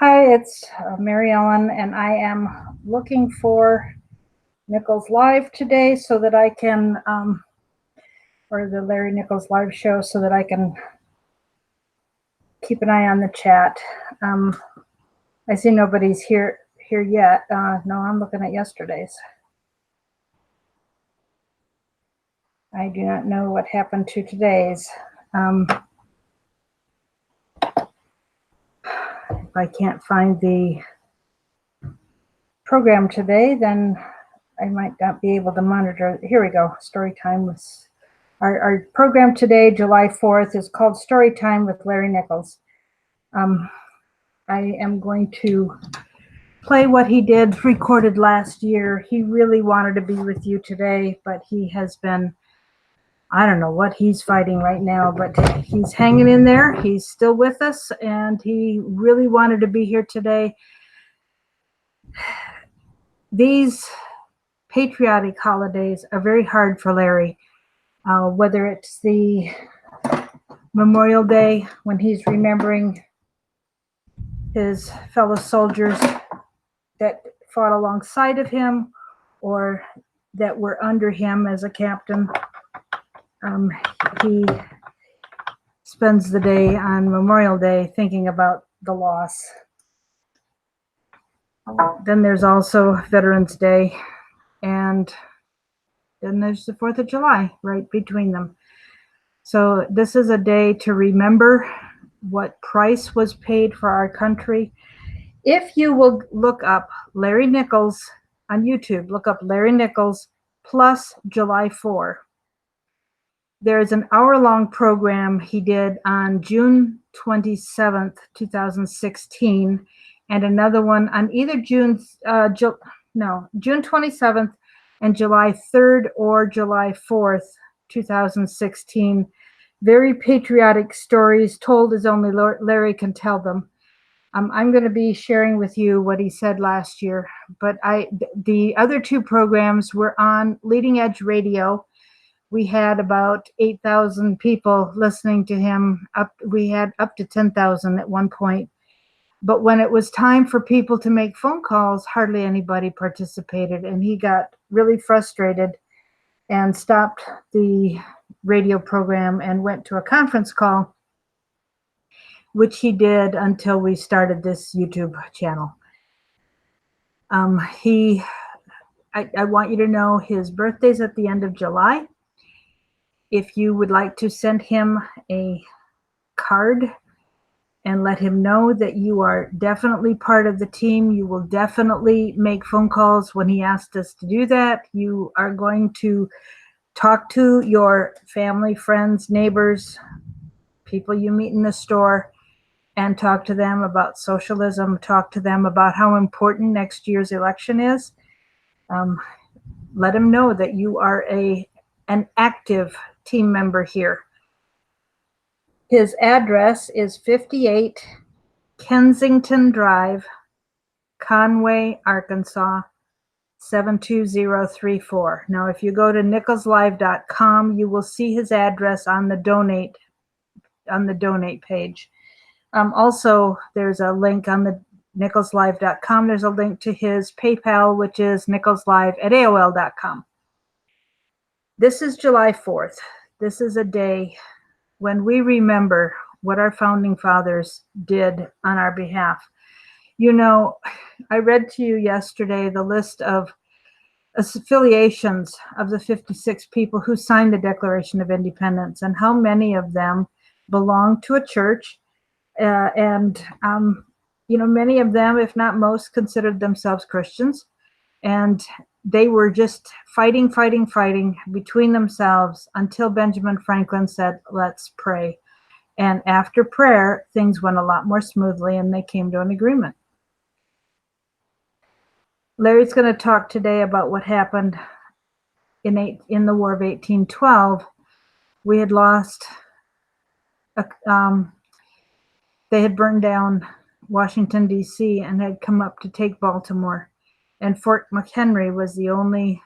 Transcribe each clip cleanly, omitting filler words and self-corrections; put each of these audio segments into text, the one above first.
Hi, it's Mary Ellen, and I am looking for Nichols Live today so that I can, or the Larry Nichols Live show, so that I can keep an eye on the chat. I see nobody's here yet. No, I'm looking at yesterday's. I do not know what happened to today's. If I can't find the program today, then I might not be able to monitor. Here we go. Story time with our program today, July 4th, is called Story Time with Larry Nichols. I am going to play what he did recorded last year. He really wanted to be with you today, but he has been, I don't know what he's fighting right now, but he's hanging in there. He's still with us, and he really wanted to be here today. These patriotic holidays are very hard for Larry, whether it's the Memorial Day when he's remembering his fellow soldiers that fought alongside of him or that were under him as a captain. He spends the day on Memorial Day thinking about the loss. Then there's also Veterans Day, and then there's the 4th of July right between them. So this is a day to remember what price was paid for our country. If you will look up Larry Nichols on YouTube, look up Larry Nichols plus July 4. There's an hour-long program he did on June 27th, 2016, and another one on either June 27th and July 3rd or July 4th, 2016. Very patriotic stories told as only Larry can tell them. I'm going to be sharing with you what he said last year, but the other two programs were on Leading Edge Radio. We had about 8,000 people listening to him. We had up to 10,000 at one point. But when it was time for people to make phone calls, hardly anybody participated, and he got really frustrated and stopped the radio program and went to a conference call, which he did until we started this YouTube channel. I want you to know his birthday's at the end of July. If you would like to send him a card and let him know that you are definitely part of the team, you will definitely make phone calls when he asked us to do that. You are going to talk to your family, friends, neighbors, people you meet in the store, and talk to them about socialism, talk to them about how important next year's election is. Let them know that you are an active team member here. His address is 58 Kensington Drive, Conway, Arkansas, 72034. Now, if you go to nicholslive.com, you will see his address on the donate page. Also, there's a link on the nicholslive.com. There's a link to his PayPal, which is nicholslive@aol.com. This is July 4th. This is a day when we remember what our founding fathers did on our behalf. You know, I read to you yesterday the list of affiliations of the 56 people who signed the Declaration of Independence and how many of them belong to a church. Many of them, if not most, considered themselves Christians. And they were just fighting between themselves until Benjamin Franklin said, "Let's pray." And after prayer, things went a lot more smoothly and they came to an agreement. Larry's going to talk today about what happened in the War of 1812. We had lost, they had burned down Washington, D.C. and had come up to take Baltimore. And Fort McHenry was the only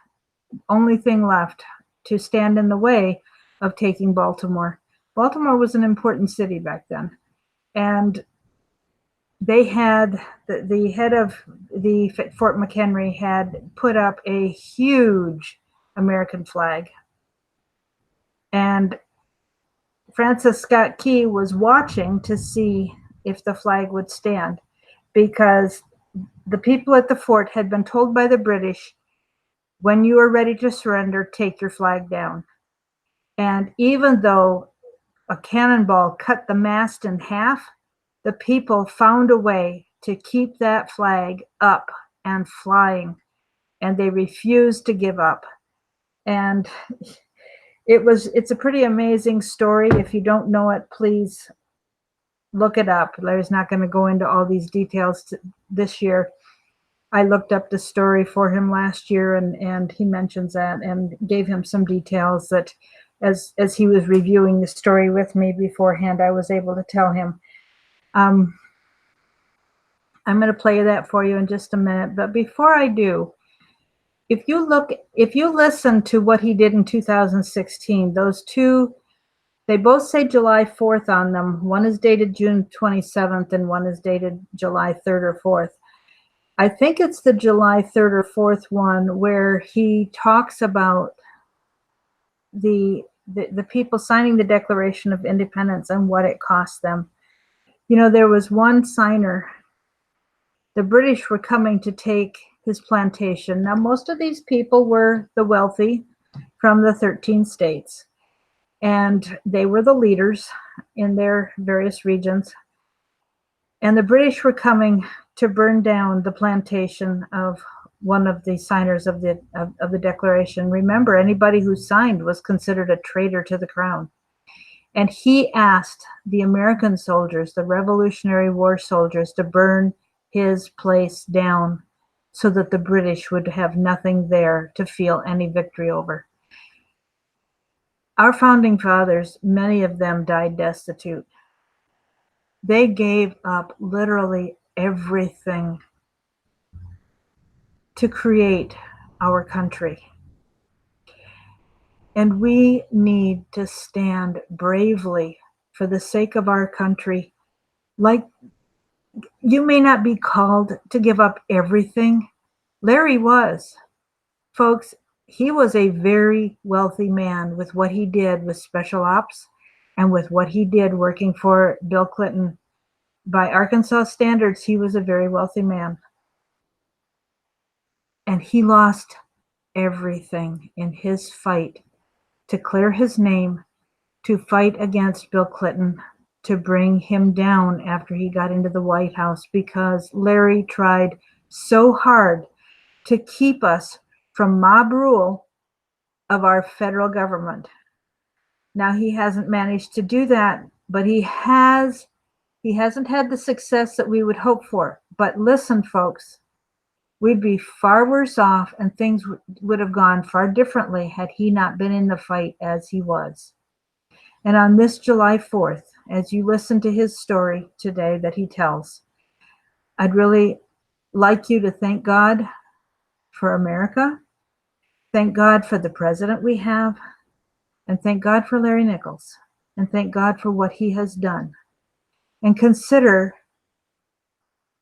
thing left to stand in the way of taking Baltimore. Baltimore was an important city back then. And they had the head of the Fort McHenry had put up a huge American flag, and Francis Scott Key was watching to see if the flag would stand, because the people at the fort had been told by the British, when you are ready to surrender, take your flag down. And even though a cannonball cut the mast in half, the people found a way to keep that flag up and flying, and they refused to give up. And it's a pretty amazing story. If you don't know it, please look it up. Larry's not going to go into all these details this year. I looked up the story for him last year, and he mentions that and gave him some details that as he was reviewing the story with me beforehand, I was able to tell him. I'm going to play that for you in just a minute. But before I do, if you listen to what he did in 2016, those two, they both say July 4th on them. One is dated June 27th and one is dated July 3rd or 4th. I think it's the July 3rd or 4th one where he talks about the people signing the Declaration of Independence and what it cost them. You know, there was one signer. The British were coming to take his plantation. Now, most of these people were the wealthy from the 13 states, and they were the leaders in their various regions. And the British were coming to burn down the plantation of one of the signers of the Declaration. Remember, anybody who signed was considered a traitor to the crown. And he asked the American soldiers, the Revolutionary War soldiers, to burn his place down so that the British would have nothing there to feel any victory over. Our founding fathers, many of them died destitute. They gave up literally everything to create our country. And we need to stand bravely for the sake of our country. Like, you may not be called to give up everything. Larry was. Folks, he was a very wealthy man with what he did with special ops and with what he did working for Bill Clinton. By Arkansas standards, he was a very wealthy man. And he lost everything in his fight to clear his name, to fight against Bill Clinton, to bring him down after he got into the White House, because Larry tried so hard to keep us from mob rule of our federal government. Now, he hasn't managed to do that, but he hasn't had the success that we would hope for. But listen, folks, we'd be far worse off, and things would have gone far differently had he not been in the fight as he was. And on this July 4th, as you listen to his story today that he tells, I'd really like you to thank God for America, thank God for the president we have, and thank God for Larry Nichols, and thank God for what he has done. And consider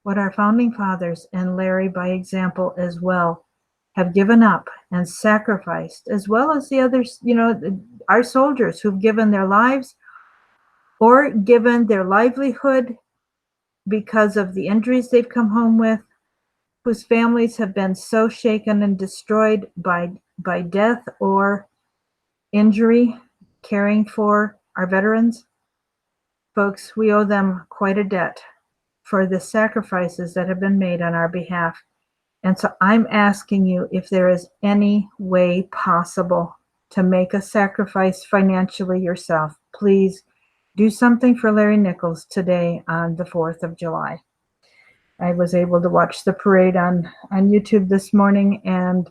what our founding fathers, and Larry by example as well, have given up and sacrificed, as well as the others, you know, our soldiers who've given their lives or given their livelihood because of the injuries they've come home with, whose families have been so shaken and destroyed by death or injury, caring for our veterans. Folks, we owe them quite a debt for the sacrifices that have been made on our behalf. And so I'm asking you, if there is any way possible to make a sacrifice financially yourself, please do something for Larry Nichols today on the 4th of July. I was able to watch the parade on YouTube this morning, and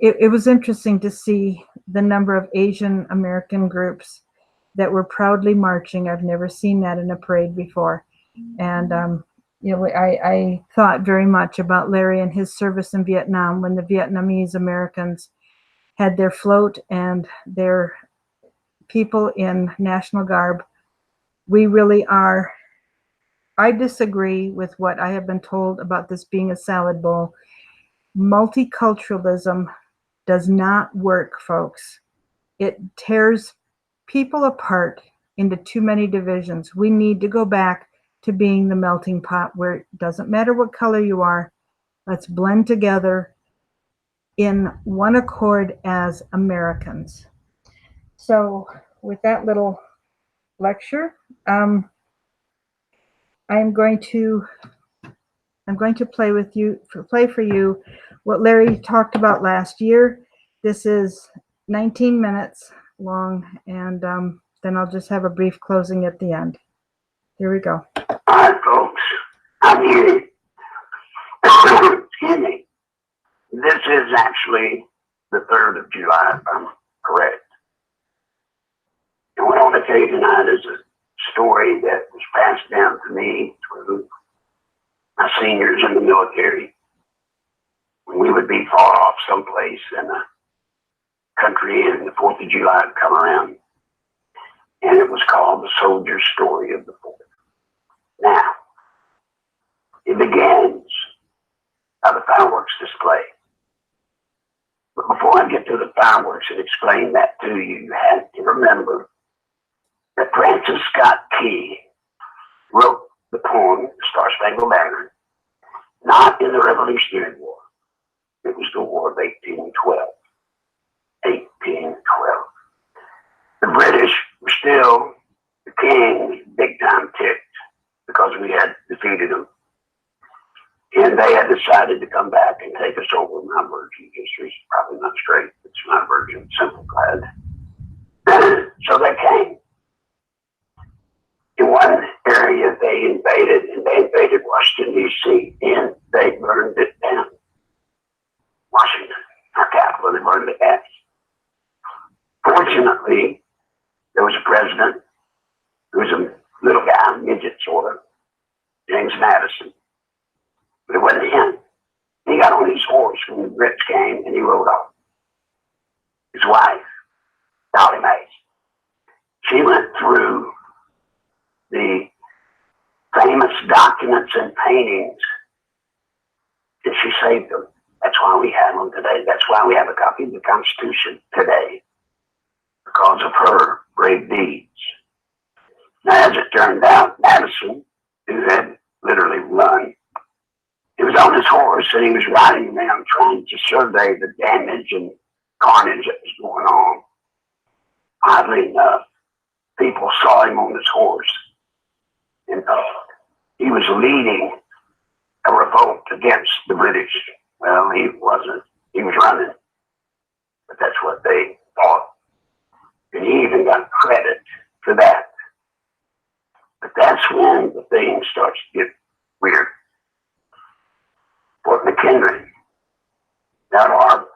it was interesting to see the number of Asian American groups that were proudly marching. I've never seen that in a parade before. And you know, I thought very much about Larry and his service in Vietnam, when the Vietnamese Americans had their float and their people in national garb. We really are I disagree with what I have been told about this being a salad bowl. Multiculturalism does not work, folks. It tears people apart into too many divisions. We need to go back to being the melting pot where it doesn't matter what color you are. Let's blend together in one accord as Americans. So, with that little lecture, I'm going to play for you what Larry talked about last year. This is 19 minutes long, and then I'll just have a brief closing at the end. Here we go. All right, folks, I'm here. Excuse me. This is actually the 3rd of July, if I'm correct. And what I want to tell you tonight is a story that was passed down to me through my seniors in the military. When we would be far off someplace in the country and the 4th of July would come around. And it was called The Soldier's Story of the 4th. Now, it begins by the fireworks display. But before I get to the fireworks and explain that to you, you have to remember that Francis Scott Key wrote the poem, Star Spangled Banner, not in the Revolutionary War. It was the War of 1812. 1812. The British were still the king, big time ticked, because we had defeated them. And they had decided to come back and take us over. My version of history is probably not straight. It's my version, simplified. So they came. In one area they invaded, and they invaded Washington, D.C., and they burned it down. Washington, our capital, they burned it down. Fortunately, there was a president who was a little guy, midget sort of, James Madison. But it wasn't him. He got on his horse when the Brits came and he rode off. His wife, Dolly Mays, she went through the famous documents and paintings and she saved them. That's why we have them today. That's why we have a copy of the Constitution today, because of her brave deeds. Now, as it turned out, Madison, who had literally run, he was on his horse and he was riding around trying to survey the damage and carnage that was going on. Oddly enough, people saw him on his horse and he was leading a revolt against the British. Well, he wasn't. He was running. But that's what they thought. And he even got credit for that. But that's when the thing starts to get weird. Fort McHenry, that harbor.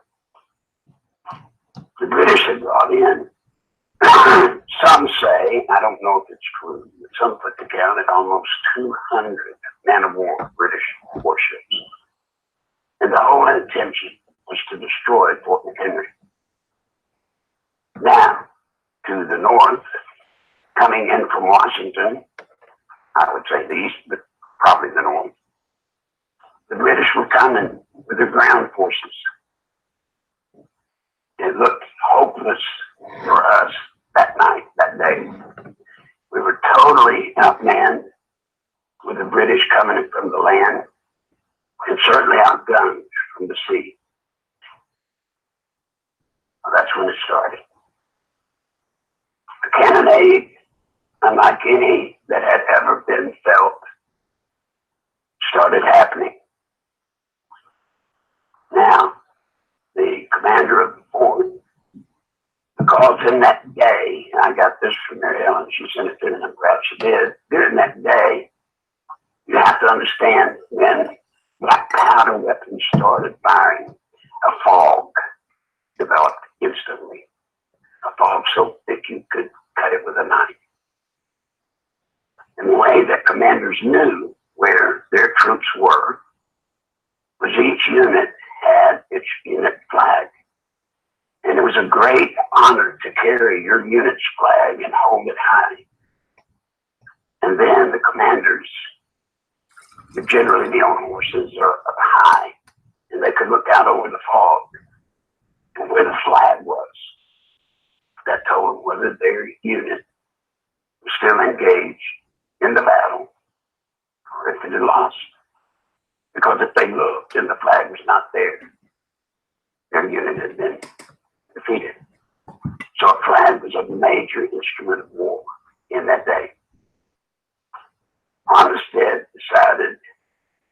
The British had brought in, some say, I don't know if it's true, but some put the count at almost 200 man-of-war British warships. And the whole intention was to destroy Fort McHenry. Now, to the north, coming in from Washington, I would say the east, but probably the north, the British were coming with their ground forces. It looked hopeless for us that night, that day. We were totally outmanned with the British coming in from the land and certainly outgunned from the sea. Well, that's when it started. The cannonade, unlike any that had ever been felt, started happening. Now, the commander of the fort, because in that day, and I got this from Mary Ellen, she sent it to me, and I'm glad she did. During that day, you have to understand when black powder weapons started firing, a fog developed instantly. A fog so thick you could cut it with a knife. And the way that commanders knew where their troops were was each unit had its unit flag. And it was a great honor to carry your unit's flag and hold it high. And then the commanders but generally the on horses are up high, and they could look out over the fog and where the flag was. That told them whether their unit was still engaged in the battle or if it had lost. Because if they looked and the flag was not there, their unit had been defeated. So a flag was a major instrument of war in that day. Armistead decided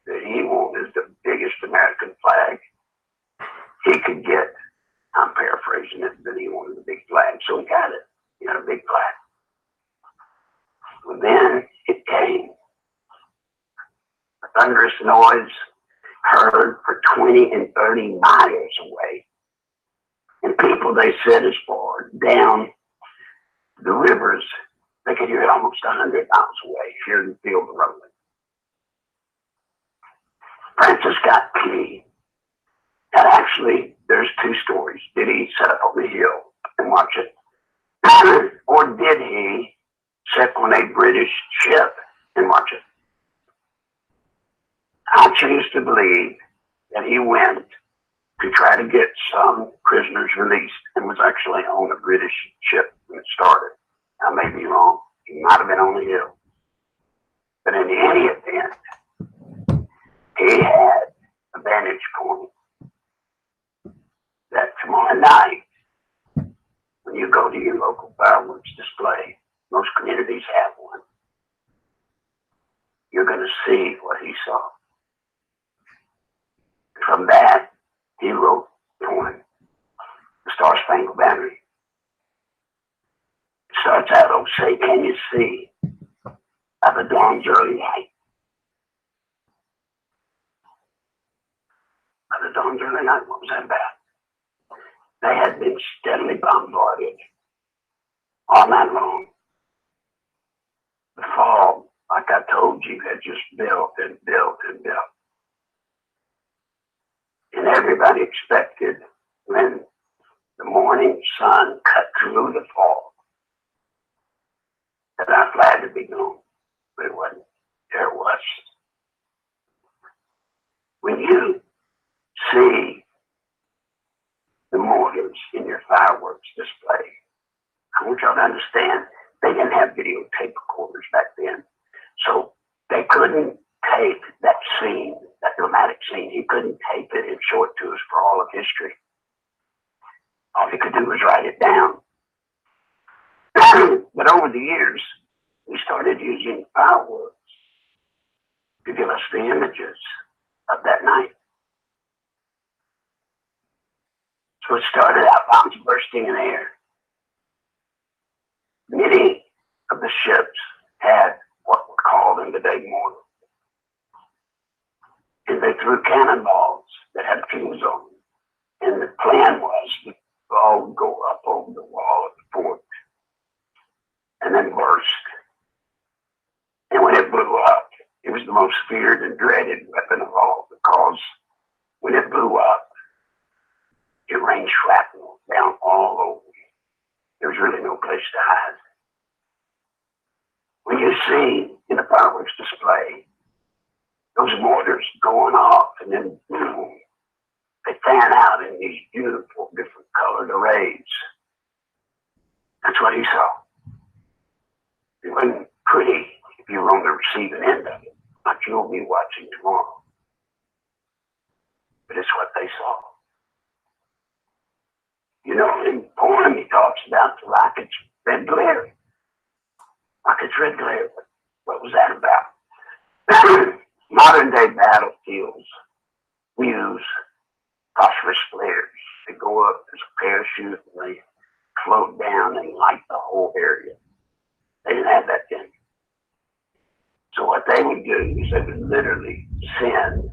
that he wanted the biggest American flag he could get. I'm paraphrasing it, but he wanted a big flag, so he got it. He got a big flag. Well, then it came. A thunderous noise heard for 20 and 30 miles away. And people, they said, as far down the rivers, they could hear it almost 100 miles away, hear the field rolling. Francis got key. And actually, there's two stories. Did he set up on the hill and watch it? Or did he sit on a British ship and watch it? I choose to believe that he went to try to get some prisoners released and was actually on a British ship when it started. I may be wrong. He might have been on the hill. But in any event, he had a vantage point that tomorrow night, when you go to your local fireworks display, most communities have one, you're going to see what he saw. From that, he wrote the poem, The Star Spangled Banner. It starts out, oh, say, can you see by the dawn's early light? By the dawn's early light, what was that about? They had been steadily bombarded all night long. The fog, like I told you, had just built and built and built. And everybody expected when the morning sun cut through the fog that our flag would be gone. But it wasn't. There it was. When you see the mortars in your fireworks display, I want y'all to understand they didn't have videotape recorders back then. So they couldn't tape that scene, that dramatic scene. He couldn't tape it and show it to us for all of history. All he could do was write it down. But over the years, we started using fireworks to give us the images of that night. So it started out bombs bursting in air. Many of the ships had what were called in the day mortars. And they threw cannonballs that had fuse on them. And the plan was the ball would go up over the wall of the fort and then burst. And when it blew up, it was the most feared and dreaded weapon of all, because when it blew up, it rained shrapnel down all over. There was really no place to hide. When you see in a fireworks display those mortars going off and then boom, they fan out in these beautiful different colored arrays. That's what he saw. It wasn't pretty if you were on the receiving end of it, like you'll be watching tomorrow. But it's what they saw. You know, in the poem he talks about the rocket's red glare. Rocket's red glare. What was that about? Modern day battlefields, we use phosphorus flares. They go up as a parachute and they float down and light the whole area. They didn't have that then. So what they would do is they would literally send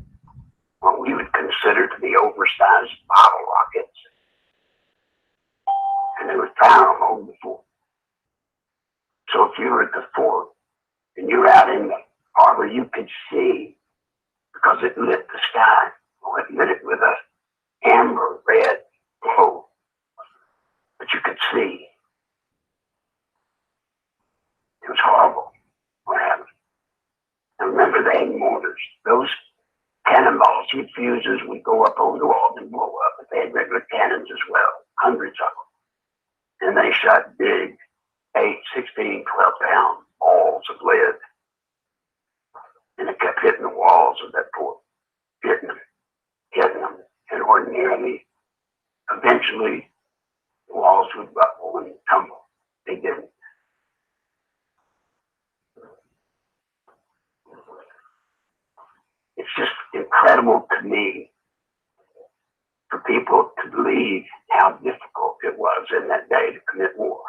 what we would consider to be oversized bottle rockets, and they would fire them over the fort. So if you were at the fort and you were out in the harbor, you could see, because it lit the sky, or it lit it with a amber red glow, but you could see. It was horrible what happened. And remember, they had mortars. mortars. Those cannonballs with fuses would go up over the walls and blow up, but they had regular cannons as well, hundreds of them. And they shot big 8, 16, 12-pound balls of lead. And it kept hitting the walls of that fort, hitting them. And ordinarily, eventually, the walls would buckle and tumble. They didn't. It's just incredible to me for people to believe how difficult it was in that day to commit war.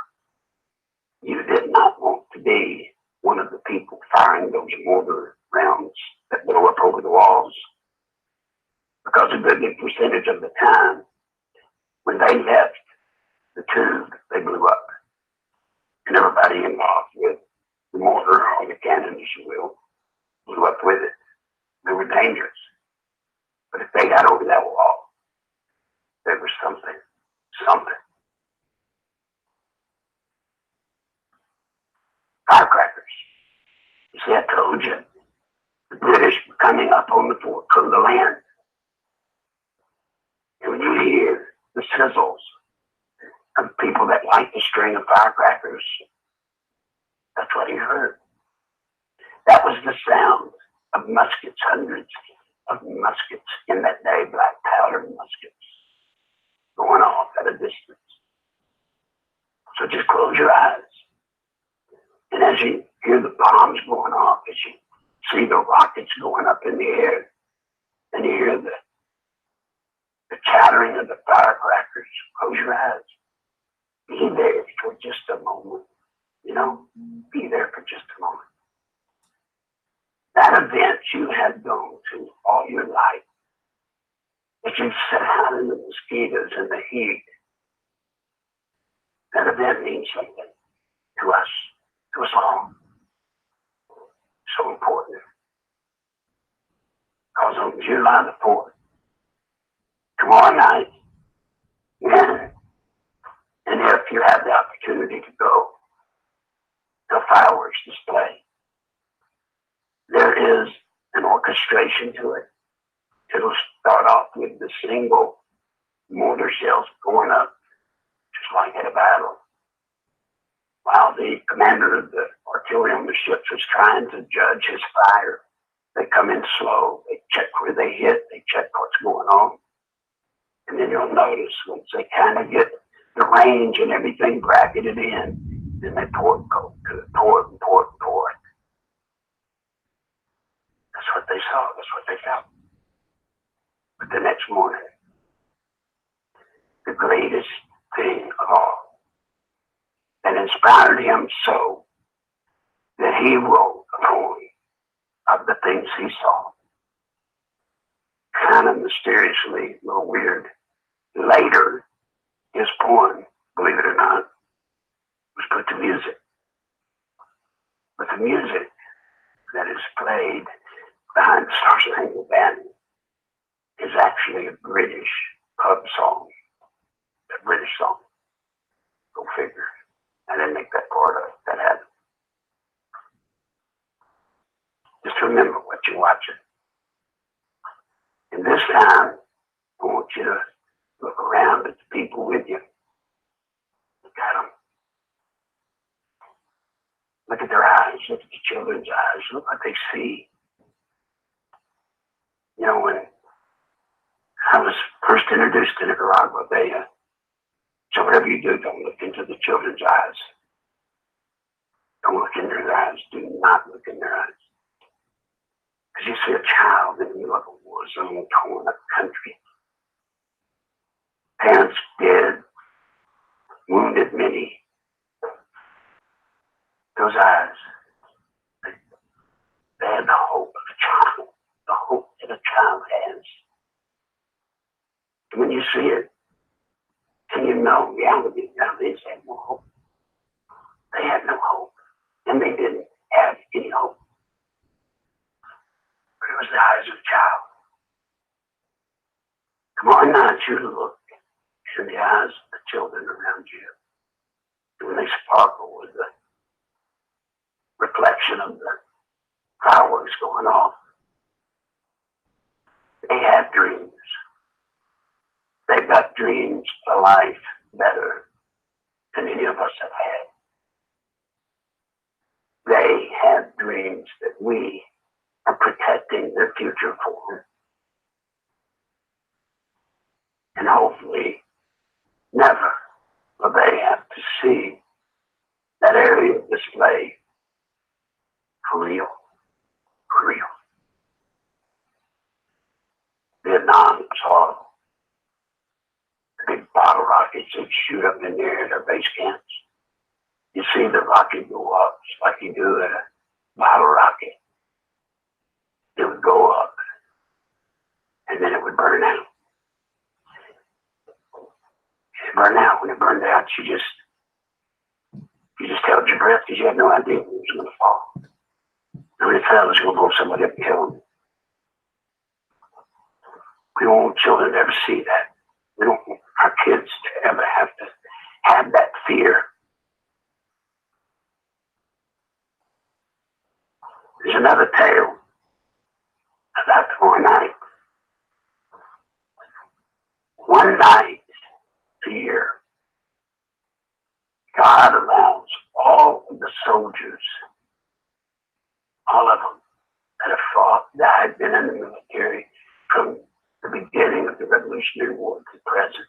You did not want to be one of the people firing those mortar rounds that blow up over the walls, because a good big percentage of the time, when they left the tube, they blew up. And everybody involved with the mortar or the cannon, as you will, blew up with it. They were dangerous. But if they got over that wall, there was something. Firecrackers. You see, I told you, the British were coming up on the fort from the land. And when you hear the sizzles of people that light the string of firecrackers, that's what he heard. That was the sound of muskets, hundreds of muskets in that day, black powder muskets, going off at a distance. So just close your eyes. And as you hear the bombs going off, as you see the rockets going up in the air, and you hear the chattering of the firecrackers, close your eyes. Be there for just a moment. Be there for just a moment. That event you had gone to all your life, that you sat out in the mosquitoes and the heat, that event means something to us all. So important. Because on July the 4th, tomorrow night, and if you have the opportunity to go to a fireworks display, there is an orchestration to it. It'll start off with the single mortar shells going up, just like at a battle, while the commander of the artillery on the ships was trying to judge his fire. They come in slow, they check where they hit, they check what's going on. And then you'll notice once they kind of get the range and everything bracketed in, then they pour it. That's what they saw, that's what they felt. But the next morning, the greatest thing of all that inspired him so that he wrote a poem of the things he saw. Kind of mysteriously, a little weird. Later, his poem, believe it or not, was put to music. But the music that is played behind the Star Spangled Banner is actually a British pub song. A British song. Go figure. I didn't make that part up. That happened. Just remember what you're watching. And this time, I want you to look around at the people with you. Look at them. Look at their eyes. Look at the children's eyes. Look what they see. When I was first introduced to Nicaragua, so whatever you do, don't look into the children's eyes. Don't look in their eyes. Do not look in their eyes. Because you see a child in the middle of a war zone, torn up country. Parents dead, wounded many. Those eyes, they had the hope of a child, the hope that a child has. And when you see it, and you know reality, they had no hope. They had no hope. And they didn't have any hope. But it was the eyes of a child. Tomorrow night, you look in the eyes of the children around you. And when they sparkle with the reflection of the fireworks going off, They have dreams. They've got dreams of a life better than any of us have had. They have dreams that we are protecting their future for. And hopefully, never will they have to see that area display for real. For real. Vietnam was horrible. The big bottle rockets that shoot up in there at their base camps. You see the rocket go up just like you do at a bottle rocket. It would go up and then it would burn out. It burned out. When it burned out, you just held your breath because you had no idea when it was going to fall. And when it fell, it was going to blow somebody up and kill them. We don't want children to ever see that. We don't want our kids to ever have to have that fear. There's another tale about one night. One night a year, God allows all of the soldiers, all of them that have fought, died, been in the military from the beginning of the Revolutionary War to present.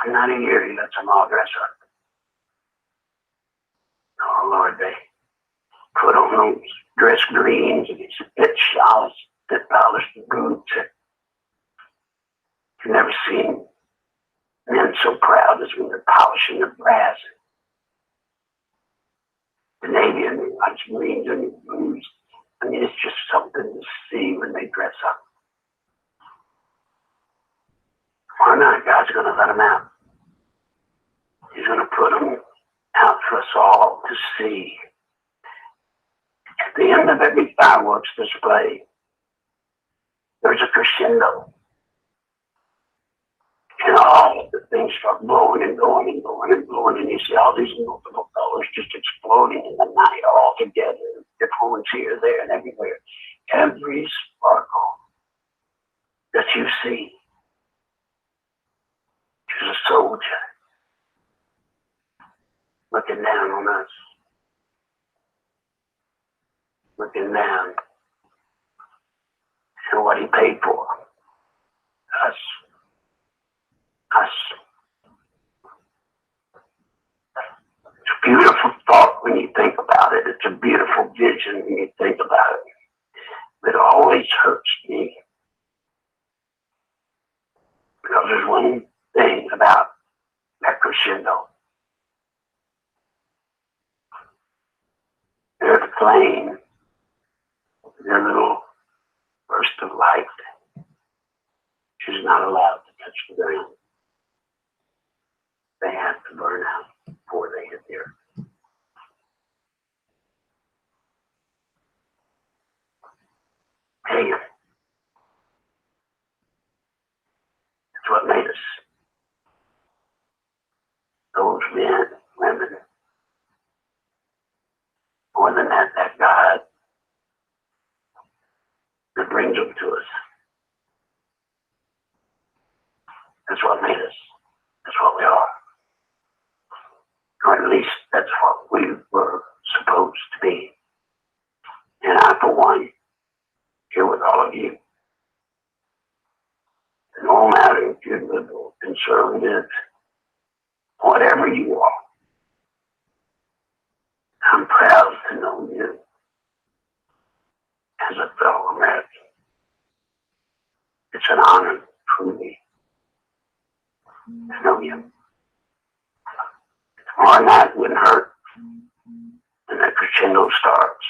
One night a year, he lets them all dress up. Oh, Lord, they put on those dress greens and these fit shawls, fit polished boots. You've never seen men so proud as when they're polishing the brass. The Navy and the Marines and the blues. I mean, it's just something to see when they dress up. One night, God's going to let them out. He's going to put them out for us all to see. At the end of every fireworks display, there's a crescendo. And all of the things start blowing and going and going and blowing, and you see all these multiple colors just exploding in the night all together. Different here, there, and everywhere. Every sparkle that you see is a soldier looking down on us, looking down at what he paid for. Us. Us. It's a beautiful thought when you think about it. It's a beautiful vision when you think about it. But it always hurts me. Because there's one thing about that crescendo. Their plane, their little burst of light, is not allowed to touch the ground. They have to burn out before they hit the earth. Hey, that's what made us. Those men, women, more than that, that God that brings them to us. That's what made us. That's what we are. Or at least that's what we were supposed to be. And I, for one, here with all of you, no matter if you're liberal, conservative, whatever you are, I'm proud to know you as a fellow American. It's an honor, truly, to know you. Tomorrow night wouldn't hurt when that crescendo starts.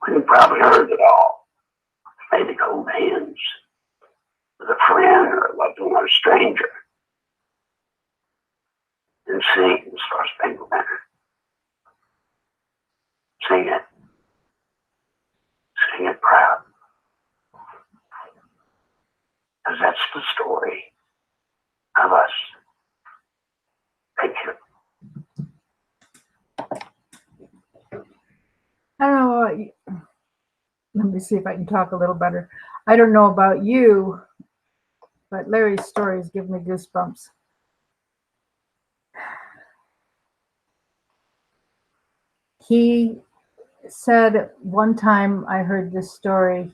We probably heard it all. Maybe hold hands with a friend or a loved one or a stranger and sing the Star Spangled Banner. Sing it. Sing it proud. Because that's the story of us. Thank you. I don't know Let me see if I can talk a little better. I don't know about you, but Larry's stories give me goosebumps. He said one time, I heard this story,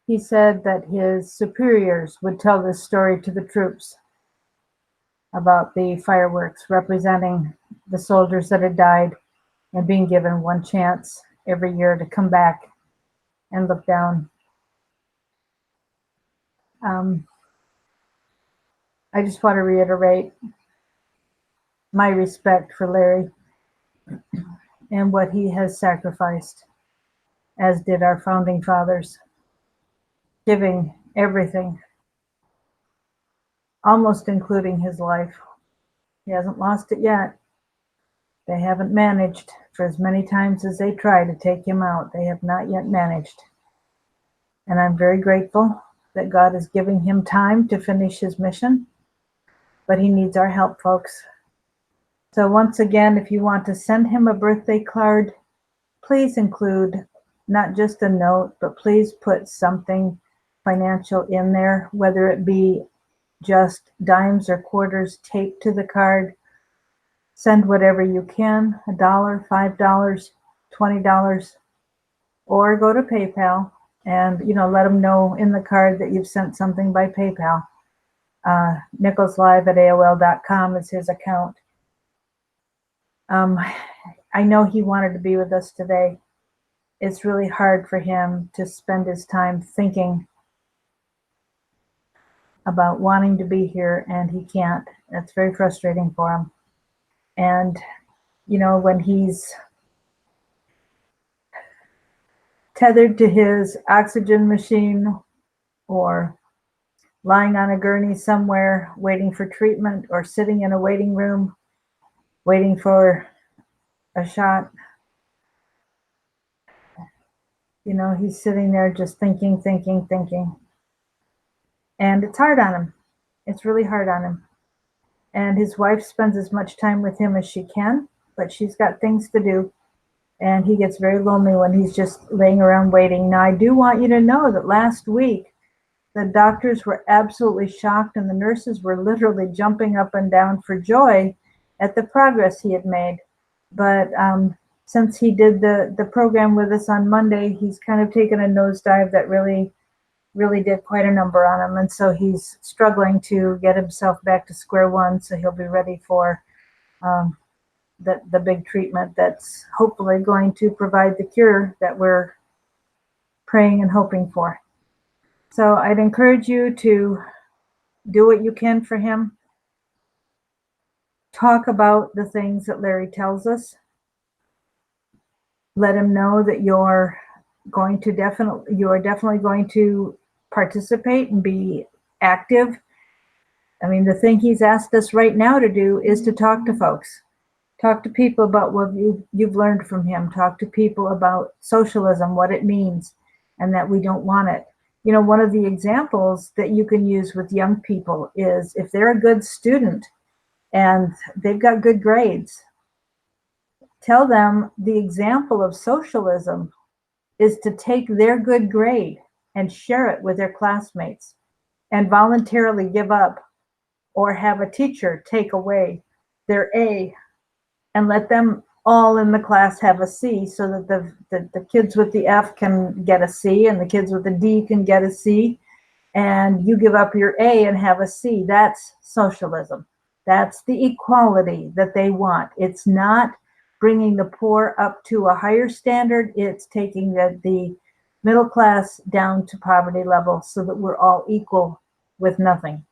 he said that his superiors would tell this story to the troops about the fireworks representing the soldiers that had died and being given one chance every year to come back and look down. I just want to reiterate my respect for Larry and what he has sacrificed, as did our founding fathers, giving everything, almost including his life. He hasn't lost it yet. They haven't managed. For as many times as they try to take him out, they have not yet managed. And I'm very grateful that God is giving him time to finish his mission, but he needs our help, folks. So once again, if you want to send him a birthday card, please include not just a note, but please put something financial in there, whether it be just dimes or quarters taped to the card. Send whatever you can, $1, $5, $20, or go to PayPal and let them know in the card that you've sent something by PayPal. nicholslive@aol.com is his account. I know he wanted to be with us today. It's really hard for him to spend his time thinking about wanting to be here, and he can't. That's very frustrating for him. And, when he's tethered to his oxygen machine or lying on a gurney somewhere waiting for treatment, or sitting in a waiting room waiting for a shot, he's sitting there just thinking. And it's hard on him. It's really hard on him. And his wife spends as much time with him as she can, but she's got things to do. And he gets very lonely when he's just laying around waiting. Now, I do want you to know that last week, the doctors were absolutely shocked, and the nurses were literally jumping up and down for joy at the progress he had made. But since he did the program with us on Monday, he's kind of taken a nosedive that really did quite a number on him. And so he's struggling to get himself back to square one, so he'll be ready for the big treatment that's hopefully going to provide the cure that we're praying and hoping for. So I'd encourage you to do what you can for him. Talk about the things that Larry tells us. Let him know that you are definitely going to participate and be active. I mean, the thing he's asked us right now to do is to talk to folks. Talk to people about what you've learned from him. Talk to people about socialism, what it means, and that we don't want it. One of the examples that you can use with young people is if they're a good student and they've got good grades, tell them the example of socialism is to take their good grade and share it with their classmates and voluntarily give up, or have a teacher take away their A and let them all in the class have a C, so that the kids with the F can get a C and the kids with the D can get a C, and you give up your A and have a C. That's socialism. That's the equality that they want. It's not bringing the poor up to a higher standard. It's taking the middle class down to poverty level so that we're all equal with nothing.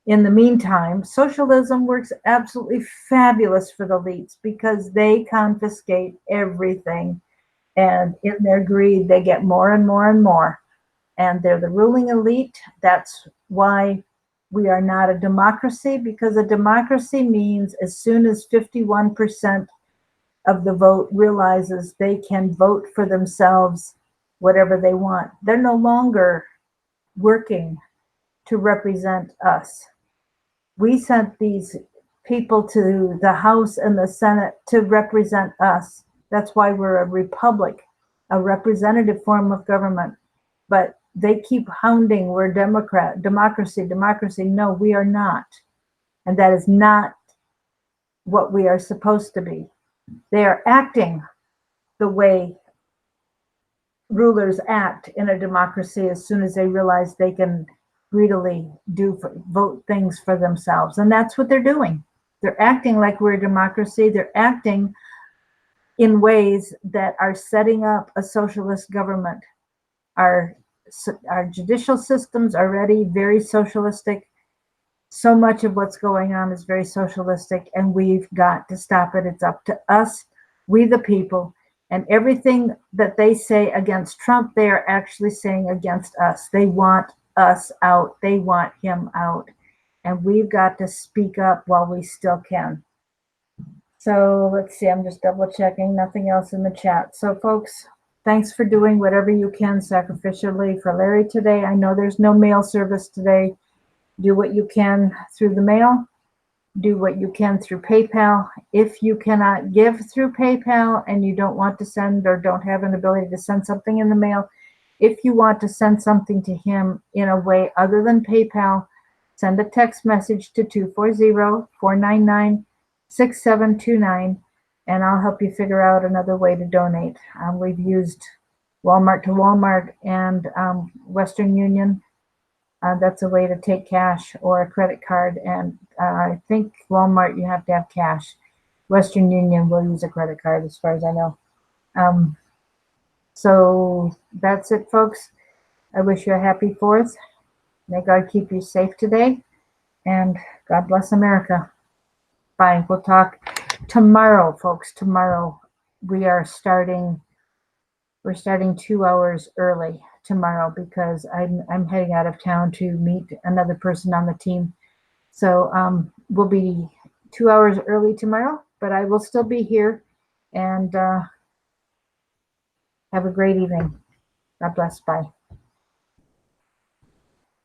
In the meantime, socialism works absolutely fabulous for the elites because they confiscate everything. And in their greed, they get more and more and more. And they're the ruling elite. That's why we are not a democracy, because a democracy means as soon as 51% of the vote realizes they can vote for themselves whatever they want, they're no longer working to represent us. We sent these people to the House and the Senate to represent us. That's why we're a republic. a representative form of government. But they keep hounding, we're democracy. No, we are not. And that is not what we are supposed to be. They are acting the way rulers act in a democracy as soon as they realize they can greedily vote things for themselves. And that's what they're doing. They're acting like we're a democracy. They're acting in ways that are setting up a socialist government. Our judicial systems are already very socialistic. So much of what's going on is very socialistic, and we've got to stop it. It's up to us, we the people. And everything that they say against Trump, they are actually saying against us. They want us out. They want him out. And we've got to speak up while we still can. So let's see, I'm just double checking. Nothing else in the chat. So folks, thanks for doing whatever you can sacrificially for Larry today. I know there's no mail service today. Do what you can through the mail. Do what you can through PayPal. If you cannot give through PayPal and you don't want to send or don't have an ability to send something in the mail, if you want to send something to him in a way other than PayPal, send a text message to 240-499-6729, and I'll help you figure out another way to donate. We've used Walmart to Walmart and Western Union. That's a way to take cash or a credit card. And I think Walmart, you have to have cash. Western Union will use a credit card as far as I know. So that's it, folks. I wish you a happy 4th. May God keep you safe today. And God bless America. Bye. We'll talk tomorrow, folks. Tomorrow we're starting 2 hours early tomorrow because I'm heading out of town to meet another person on the team. So we'll be 2 hours early tomorrow, but I will still be here, and have a great evening. God bless. Bye.